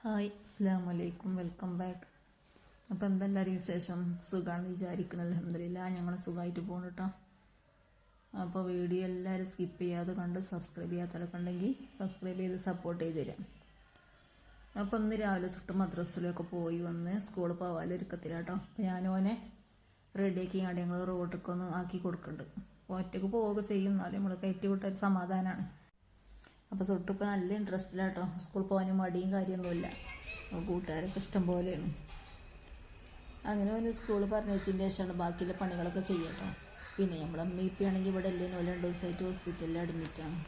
Hi അസ്സലാമു അലൈക്കും, welcome back. അപ്പോൾ എന്തെല്ലാവരും വിശേഷം? സുഖമാണെന്ന് വിചാരിക്കണം. അൽഹംദുലില്ലാ ഞങ്ങൾ സുഖമായിട്ട് പോകുന്നു കേട്ടോ. അപ്പോൾ വീഡിയോ എല്ലാവരും സ്കിപ്പ് ചെയ്യാതെ കണ്ട് സബ്സ്ക്രൈബ് ചെയ്യാത്തവരൊക്കെ ഉണ്ടെങ്കിൽ സബ്സ്ക്രൈബ് ചെയ്ത് സപ്പോർട്ട് ചെയ്ത് തരാം. അപ്പോൾ ഇന്ന് രാവിലെ തൊട്ട് മദ്രസയിലൊക്കെ പോയി വന്ന് സ്കൂളിൽ പോകാനൊരുക്കത്തിലാട്ടോ. അപ്പോൾ ഞാനോനെ റെഡിയാക്കി ആടെ ഞങ്ങൾ റോഡൊക്കെ ഒന്ന് ആക്കി കൊടുക്കുന്നുണ്ട്. അപ്പോൾ ഒറ്റയ്ക്ക് പോവുക ചെയ്യും, എന്നാലും നമ്മൾ കയറ്റി വിട്ടൊരു സമാധാനമാണ്. അപ്പോൾ തൊട്ടിപ്പോൾ നല്ല ഇൻട്രസ്റ്റിലാട്ടോ. സ്കൂളിൽ പോകാനും മടിയും കാര്യമൊന്നുമില്ല, കൂട്ടുകാരൊക്കെ ഇഷ്ടം പോലെയാണ്. അങ്ങനെ ഒന്ന് സ്കൂളിൽ പറഞ്ഞതിൻ്റെ ശേഷമാണ് ബാക്കിയുള്ള പണികളൊക്കെ ചെയ്യട്ടോ. പിന്നെ നമ്മളെ അമ്മ ആണെങ്കിൽ ഇവിടെ അല്ലേനോ 2 ദിവസമായിട്ട് ഹോസ്പിറ്റലിൽ അഡ്മിറ്റാണ്.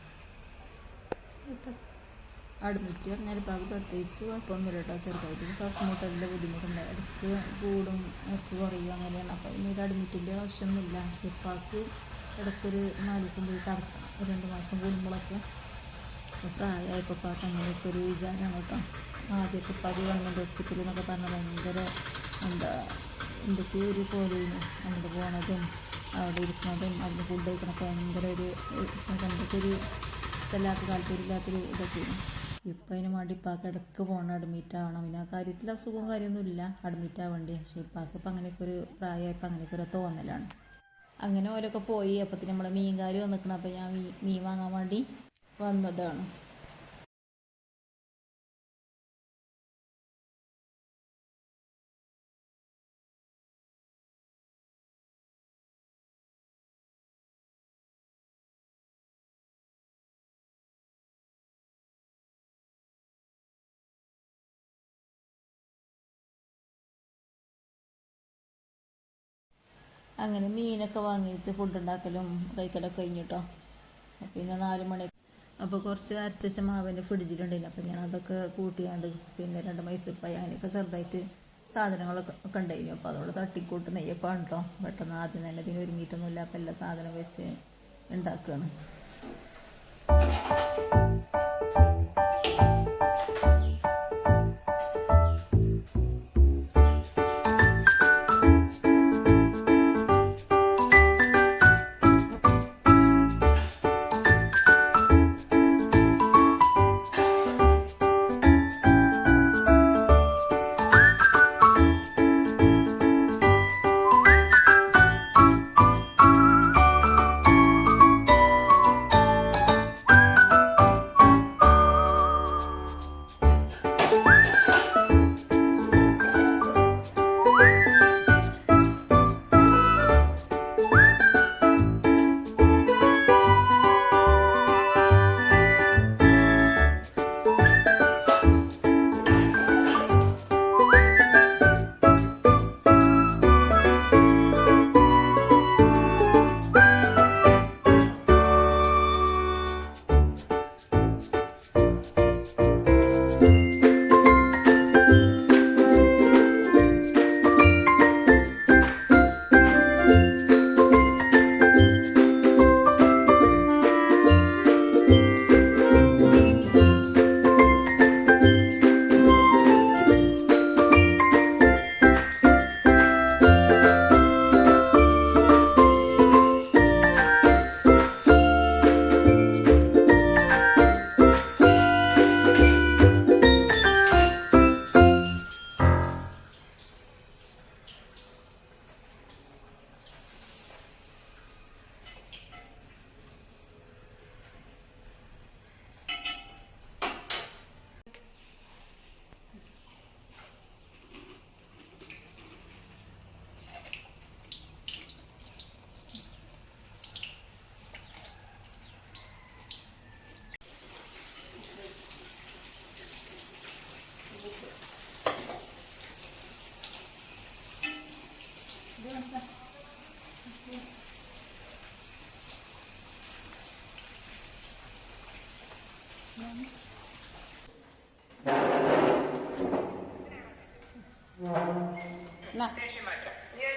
അഡ്മിറ്റ് പറഞ്ഞാൽ ഇപ്പോൾ അത് പ്രത്യേകിച്ച് കുഴപ്പമൊന്നുമില്ല കേട്ടോ. ചെറുതായിട്ട് ശ്വാസം മുട്ടലിൻ്റെ ബുദ്ധിമുട്ടുണ്ട്, ഇടയ്ക്ക് കൂടും ഇടയ്ക്ക് കുറയും അങ്ങനെയാണ്. അപ്പോൾ ഇനി അഡ്മിറ്റിൻ്റെ ആവശ്യമൊന്നുമില്ല. പക്ഷേ ഇപ്പാക്ക് ഇടയ്ക്കൊരു 4 ദിവസം പോയി കിടക്കണം, 2 മാസം കൂടുമ്പോഴൊക്കെ. പ്രായമായപ്പോൾ പാക്ക് അങ്ങനെയൊക്കെ ഒരു വിചാരമാണ് കേട്ടോ. ആദ്യമൊക്കെ ഇപ്പോൾ അത് ഗവൺമെൻറ് ഹോസ്പിറ്റലിൽ എന്നൊക്കെ പറഞ്ഞാൽ ഭയങ്കര എന്തൊക്കെയോ ഒരു പോലെയും അങ്ങോട്ട് പോകണതും അവിടെ ഇരിക്കുന്നതും അതിന് ഫുഡ് കഴിക്കണമൊക്കെ ഭയങ്കര എന്തൊക്കെ ഒരു ഇഷ്ടമില്ലാത്ത താല്പര്യമില്ലാത്തൊരു ഇതൊക്കെയാണ്. ഇപ്പം അതിന് വേണ്ടി ഇപ്പാക്ക് ഇടയ്ക്ക് പോകണം, അഡ്മിറ്റ് ആവണം. പിന്നെ ആ കാര്യത്തിൽ അസുഖവും കാര്യമൊന്നുമില്ല, അഡ്മിറ്റ് ആവേണ്ടി. പക്ഷേ ഇപ്പാക്ക് ഇപ്പം അങ്ങനെയൊക്കെ ഒരു പ്രായമായപ്പോൾ അങ്ങനെയൊക്കെ ഒരു തോന്നലാണ്. അങ്ങനെ ഓരൊക്കെ പോയി. അപ്പത്തിന് നമ്മളെ മീൻകാരി വന്നിക്കണം. അപ്പോൾ ഞാൻ മീൻ വാങ്ങാൻ വേണ്ടി വന്നതാണ്. അങ്ങനെ മീനൊക്കെ വാങ്ങിച്ച് ഫുഡ് ഉണ്ടാക്കലും കഴിക്കലൊക്കെ കഴിഞ്ഞിട്ടോ. പിന്നെ 4 മണി. അപ്പോൾ കുറച്ച് അരച്ച മാവിൻ്റെ ഫ്രിഡ്ജിലുണ്ടായില്ല. അപ്പോൾ ഞാൻ അതൊക്കെ കൂട്ടിയാണ്ട് പിന്നെ 2 മൈസൂർ പായ അങ്ങനെയൊക്കെ ചെറുതായിട്ട് സാധനങ്ങളൊക്കെ ഉണ്ടായിരുന്നു. അപ്പോൾ അതോടെ തട്ടിക്കൂട്ട് നെയ്യപ്പം കേട്ടോ. പെട്ടെന്ന് ആദ്യം തന്നെ ഇതിന് ഒരുങ്ങിയിട്ടൊന്നുമില്ല. അപ്പോൾ എല്ലാ സാധനം വെച്ച് ഉണ്ടാക്കുകയാണ്.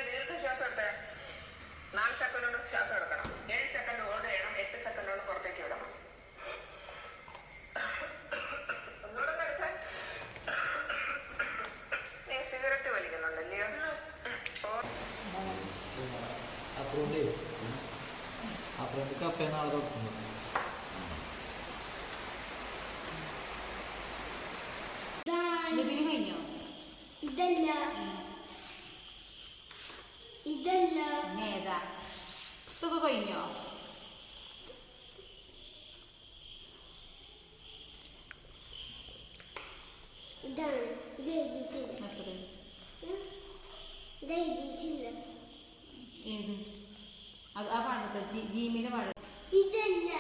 ദീർഘശ്വാസം എടുത്ത് 4 സെക്കൻഡ് കൊണ്ട് ശ്വാസം എടുക്കണം. 7 സെക്കൻഡ് ഹോൾഡ് ചെയ്യണം. 8 സെക്കൻഡ് കൊണ്ട് പുറത്തേക്ക് വിടണം. ഒന്നുകൂടെ എടുത്ത്. നീ സിഗരറ്റ് വലിക്കുന്നുണ്ടല്ലയോ? കഫേ നാളെ തുറക്കുന്നു. ബിബിന് കഴിഞ്ഞോ? ഇതല്ല ഇതല്ല ഏതാ ഇതൊക്കെ കഴിഞ്ഞോ? ഇതാണ് ഇത് എഴുതിയിട്ടില്ല എത്ര? ഇത് എഴുതിയിട്ടില്ല ഏത്? അത് ആ പാടത്തെ ജീമിന്റെ പാട ഇതല്ല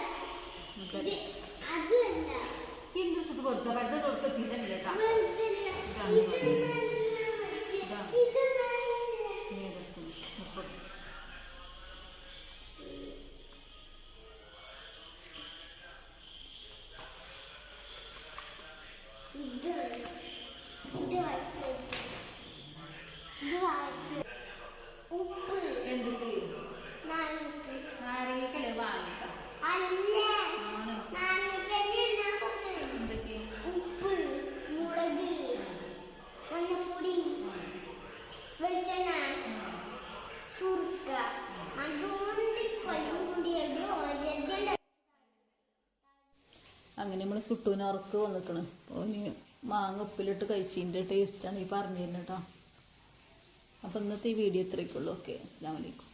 ഇത് അതല്ല എന്ത് സുഖം വെറുതെ വെറുതെ കൊടുത്തിട്ടില്ല കേട്ടാ. വെറുതെയല്ല. ഇതെന്നല്ല വെച്ചേ. ഇതെന്നല്ല. ഏതൊക്കെ? മുപ്പത്. ഇതാണ്. ഇത് വായിച്ചോ. ഇത് വായിച്ചോ. ഉപ്പ് എന്തിട്ട്? നാരങ്ങ നാരങ്ങക്കല്ലേ വാങ്ങിക്കാം. അല്ല ആണ്. നാരങ്ങ എന്തൊക്കെ? ഉപ്പ് മുളക് മഞ്ഞപ്പൊടി വെളിച്ചെണ്ണ സുർക്ക അതുകൊണ്ട് കൊല്ലം കൂടിയത് ഒരേ അങ്ങനെ നമ്മൾ സുട്ടൂനർക്ക് വന്നിക്കണ്. ഓന് മാങ്ങ ഉപ്പിലിട്ട് കഴിച്ചതിൻ്റെ ടേസ്റ്റാണ് ഈ പറഞ്ഞു തരുന്നത് കേട്ടോ. അപ്പം ഇന്നത്തെ ഈ വീഡിയോ ഇത്രയൊക്കെയുള്ളൂ. ഓക്കെ, അസ്സലാമു അലൈക്കും.